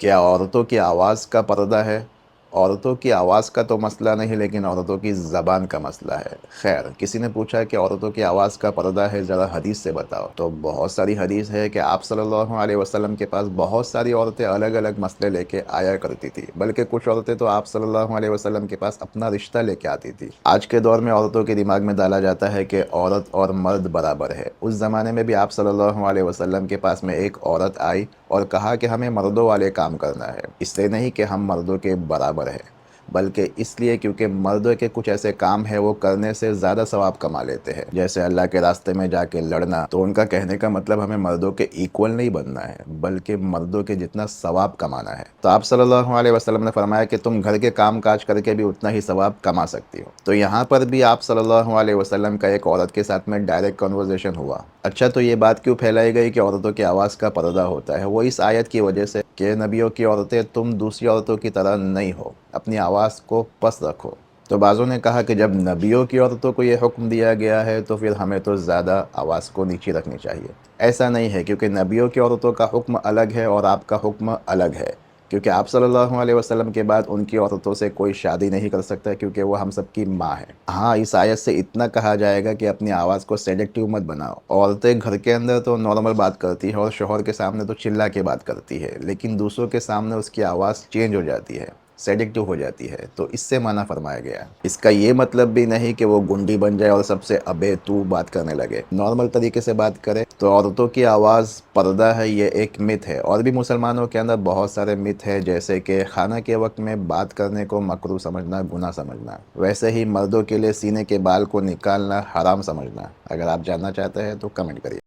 क्या औरतों की आवाज़ का पर्दा है? औरतों की आवाज़ का तो मसला नहीं, लेकिन औरतों की ज़बान का मसला है। ख़ैर, किसी ने पूछा कि औरतों की आवाज़ का पर्दा है, ज़रा हदीस से बताओ। तो बहुत सारी हदीस है कि आप सल्लल्लाहु अलैहि वसल्लम के पास बहुत सारी औरतें अलग-अलग मसले लेके आया करती थी। बल्कि कुछ औरतें तो आप सल्लल्लाहु अलैहि वसल्लम के पास अपना रिश्ता लेके आती थी। आज के दौर में औरतों के दिमाग में डाला जाता है कि औरत और मर्द बराबर है। उस ज़माने में भी आप सल्लल्लाहु अलैहि वसल्लम के पास में एक औरत आई और कहा कि हमें मर्दों वाले काम करना है। इसलिए नहीं कि हम मर्दों के बराबर हैं, बल्कि इसलिए क्योंकि मर्दों के कुछ ऐसे काम हैं वो करने से ज़्यादा सवाब कमा लेते हैं, जैसे अल्लाह के रास्ते में जाके लड़ना। तो उनका कहने का मतलब हमें मर्दों के इक्वल नहीं बनना है, बल्कि मर्दों के जितना सवाब कमाना है। तो आप सल्लल्लाहु अलैहि वसल्लम ने फरमाया कि तुम घर के काम काज करके भी उतना ही सवाब कमा सकती हो। तो यहाँ पर भी आप सल्लल्लाहु अलैहि वसल्लम का एक औरत के साथ में डायरेक्ट कन्वर्सेशन हुआ। अच्छा, तो ये बात क्यों फैलाई गई कि औरतों की आवाज़ का पर्दा होता है? वो इस आयत की वजह से कि नबियों की औरतें तुम दूसरी औरतों की तरह नहीं हो, अपनी आवाज़ को पस्त रखो। तो बाज़ों ने कहा कि जब नबियों की औरतों को ये हुक्म दिया गया है तो फिर हमें तो ज़्यादा आवाज़ को नीचे रखनी चाहिए। ऐसा नहीं है, क्योंकि नबियों की औरतों का हुक्म अलग है और आपका हुक्म अलग है। क्योंकि आप सल्लल्लाहु अलैहि वसल्लम के बाद उनकी औरतों से कोई शादी नहीं कर सकता, क्योंकि वो हम सबकी माँ है। हाँ, इस आयत से इतना कहा जाएगा कि अपनी आवाज़ को सेलेक्टिव मत बनाओ। औरतें घर के अंदर तो नॉर्मल बात करती है और शौहर के सामने तो चिल्ला के बात करती है, लेकिन दूसरों के सामने उसकी आवाज़ चेंज हो जाती है, सेलेक्टिव हो जाती है। तो इससे मना फरमाया गया है। इसका ये मतलब भी नहीं कि वो गुंडी बन जाए और सबसे अबे तू बात करने लगे। नॉर्मल तरीके से बात करे। तो औरतों की आवाज़ पर्दा है, ये एक मिथ है। और भी मुसलमानों के अंदर बहुत सारे मिथ है, जैसे कि खाना के वक्त में बात करने को मकरूह समझना, गुनाह समझना। वैसे ही मर्दों के लिए सीने के बाल को निकालना हराम समझना। अगर आप जानना चाहते हैं तो कमेंट करिए।